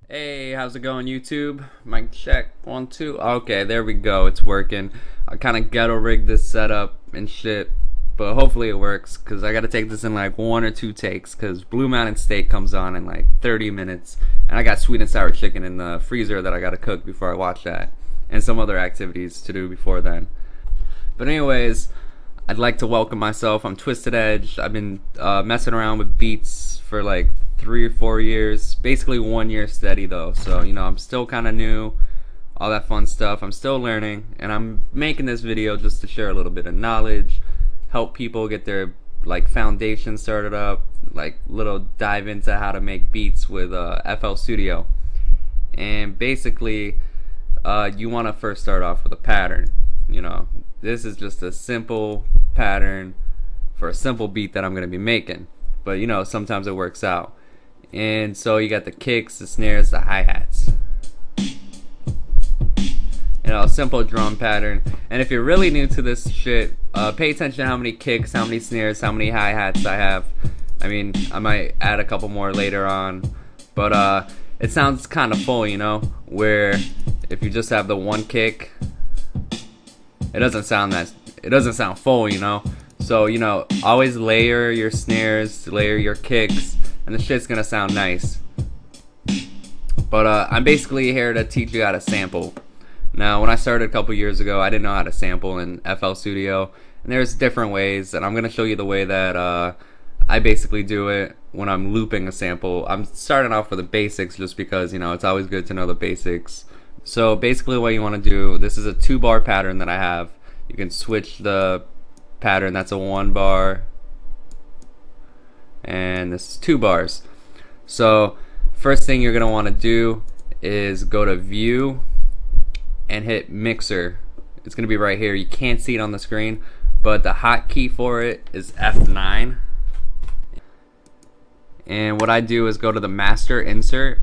Hey, how's it going, YouTube? Mic check, 1, 2. Okay, there we go. It's working. I kind of ghetto rigged this setup and shit, but hopefully it works because I got to take this in like 1 or 2 takes because Blue Mountain Steak comes on in like 30 minutes, and I got sweet and sour chicken in the freezer that I got to cook before I watch that, and some other activities to do before then. But anyways, I'd like to welcome myself. I'm Twisted Edge. I've been messing around with beats for like 3 or 4 years, basically 1 year steady though. So I'm still kind of new, all that fun stuff. I'm still learning, and I'm making this video just to share a little bit of knowledge, help people get their like foundation started up, like little dive into how to make beats with FL Studio. And basically, you want to first start off with a pattern. This is just a simple pattern for a simple beat that I'm going to be making, but sometimes it works out. And so you got the kicks, the snares, the hi-hats, a simple drum pattern. And if you're really new to this shit, pay attention to how many kicks, how many snares, how many hi-hats I have. I mean, I might add a couple more later on, but it sounds kind of full, where if you just have the one kick, it doesn't sound full, So, always layer your snares, layer your kicks, and the shit's gonna sound nice. But I'm basically here to teach you how to sample. Now, when I started a couple years ago, I didn't know how to sample in FL Studio, and there's different ways, and I'm gonna show you the way that I basically do it when I'm looping a sample. I'm starting off with the basics just because, it's always good to know the basics. So basically what you want to do, this is a 2-bar pattern that I have. You can switch the pattern, that's a 1 bar, and this is 2 bars. So first thing you're going to want to do is go to View and hit Mixer. It's going to be right here. You can't see it on the screen, but the hotkey for it is F9. And what I do is go to the Master Insert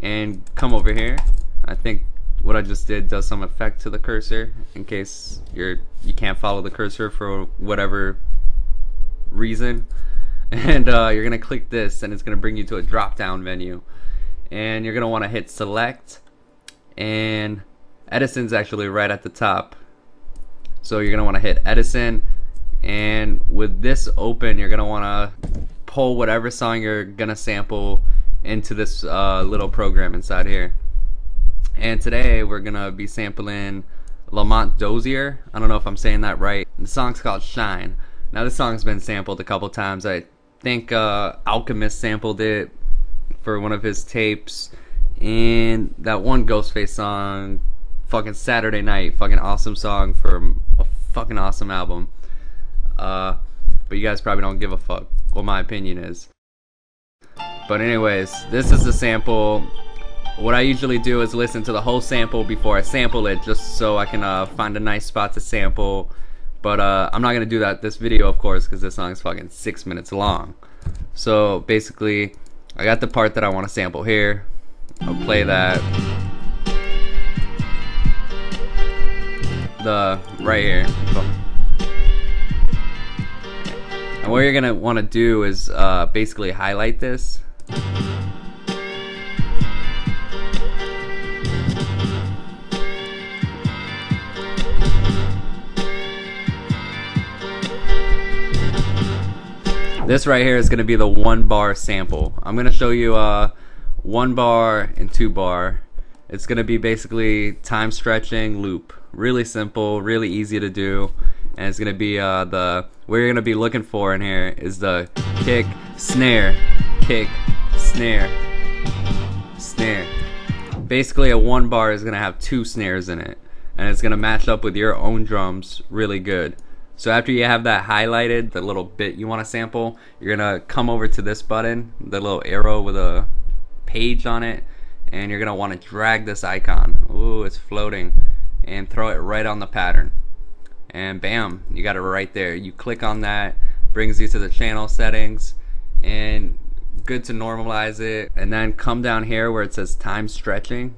and come over here. I think what I just did does some effect to the cursor in case you can't follow the cursor for whatever reason. And you're gonna click this, and it's gonna bring you to a drop down menu, and you're gonna want to hit select, and Edison's actually right at the top, so you're gonna want to hit Edison, and with this open you're gonna want to pull whatever song you're gonna sample into this little program inside here. And today we're gonna be sampling Lamont Dozier. I don't know if I'm saying that right. The song's called Shine. Now this song's been sampled a couple times. I think Alchemist sampled it for one of his tapes, and that one Ghostface song, fucking Saturday Night, fucking awesome song for a fucking awesome album. But you guys probably don't give a fuck what my opinion is. But anyways, this is the sample. What I usually do is listen to the whole sample before I sample it, just so I can find a nice spot to sample. But I'm not going to do that this video, of course, because this song is fucking 6 minutes long. So basically, I got the part that I want to sample here. I'll play that. Right here. And what you're going to want to do is basically highlight this. This right here is going to be the 1 bar sample. I'm going to show you 1 bar and 2 bar. It's going to be basically time stretching loop. Really simple, really easy to do. And it's going to be what you're going to be looking for in here is the kick, snare, snare. Basically a 1 bar is going to have 2 snares in it. And it's going to match up with your own drums really good. So after you have that highlighted, the little bit you want to sample, you're going to come over to this button, the little arrow with a page on it, and you're going to want to drag this icon. Ooh, it's floating. And throw it right on the pattern. And bam, you got it right there. You click on that, brings you to the channel settings, and good to normalize it. And then come down here where it says time stretching,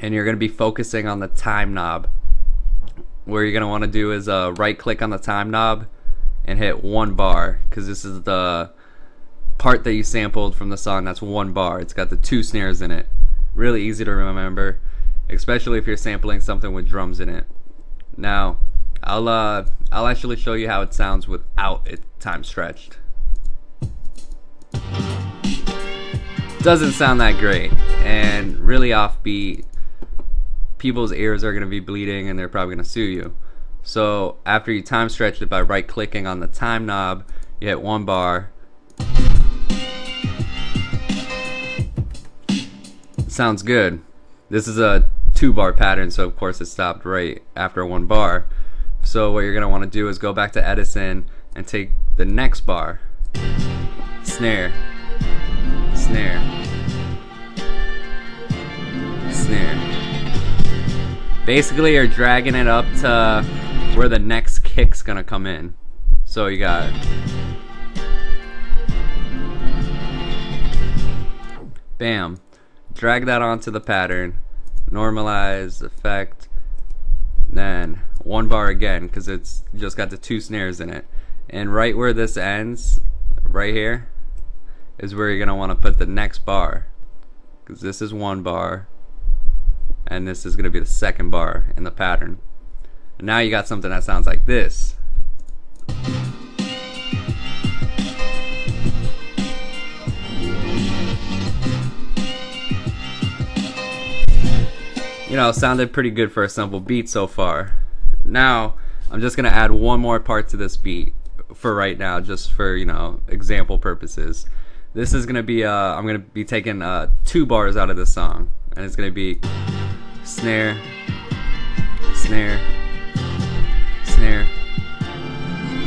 and you're going to be focusing on the time knob. What you're going to want to do is right click on the time knob and hit 1 bar, because this is the part that you sampled from the song, that's 1 bar. It's got the 2 snares in it. Really easy to remember, especially if you're sampling something with drums in it. Now, I'll actually show you how it sounds without it time stretched. Doesn't sound that great, and really offbeat. People's ears are going to be bleeding and they're probably going to sue you. So after you time stretch it by right clicking on the time knob, you hit 1 bar. Sounds good. This is a 2 bar pattern, so of course it stopped right after 1 bar. So what you're going to want to do is go back to Edison and take the next bar. Snare, snare, snare. Basically, you're dragging it up to where the next kick's gonna come in. So you got bam, drag that onto the pattern, normalize, effect, then 1 bar again, because it's just got the 2 snares in it. And right where this ends, right here, is where you're gonna want to put the next bar, because this is 1 bar and this is going to be the 2nd bar in the pattern. And now you got something that sounds like this. You know, sounded pretty good for a simple beat so far. Now I'm just going to add 1 more part to this beat for right now, just for, you know, example purposes. This is going to be I'm going to be taking 2 bars out of this song, and it's going to be snare, snare, snare,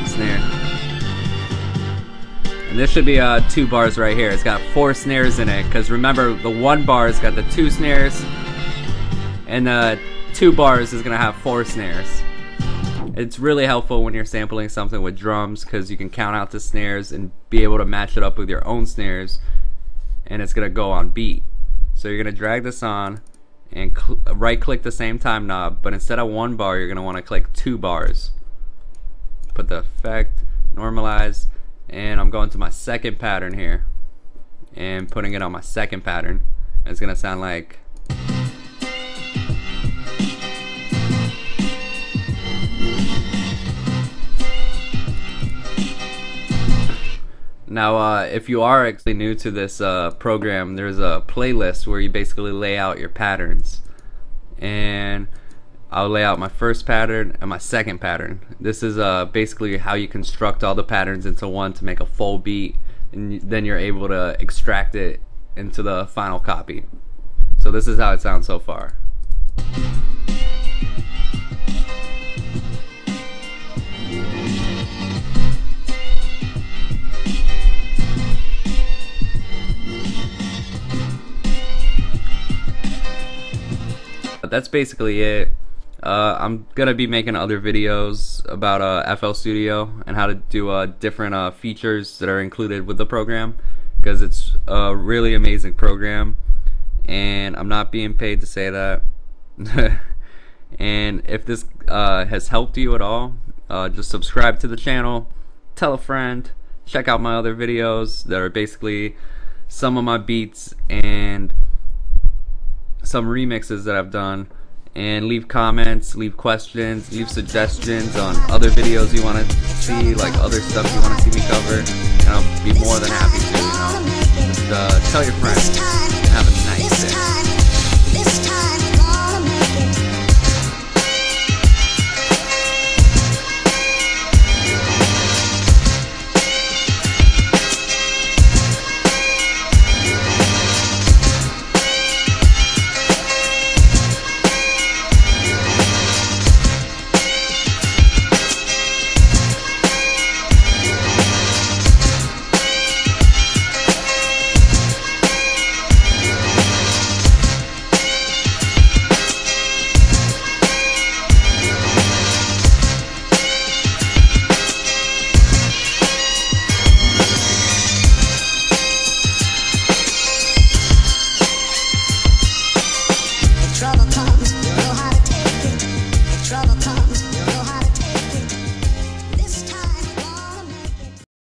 snare. And this should be 2 bars right here. It's got 4 snares in it, because remember, the 1 bar's got the 2 snares, and the 2 bars is gonna have 4 snares. It's really helpful when you're sampling something with drums, because you can count out the snares and be able to match it up with your own snares, and it's gonna go on beat. So you're gonna drag this on and right click the same time knob, but instead of 1 bar you're going to want to click 2 bars. Put the effect, normalize, and I'm going to my 2nd pattern here and putting it on my 2nd pattern. And it's going to sound like now, if you are actually new to this program, there's a playlist where you basically lay out your patterns. And I'll lay out my 1st pattern and my 2nd pattern. This is basically how you construct all the patterns into one to make a full beat, and then you're able to extract it into the final copy. So this is how it sounds so far. That's basically it. I'm gonna be making other videos about FL Studio and how to do different features that are included with the program, because it's a really amazing program, and I'm not being paid to say that. And if this has helped you at all, just subscribe to the channel, tell a friend, check out my other videos that are basically some of my beats and some remixes that I've done, and leave comments, leave questions, leave suggestions on other videos you want to see, like other stuff you want to see me cover, and I'll be more than happy to, you know, just tell your friends.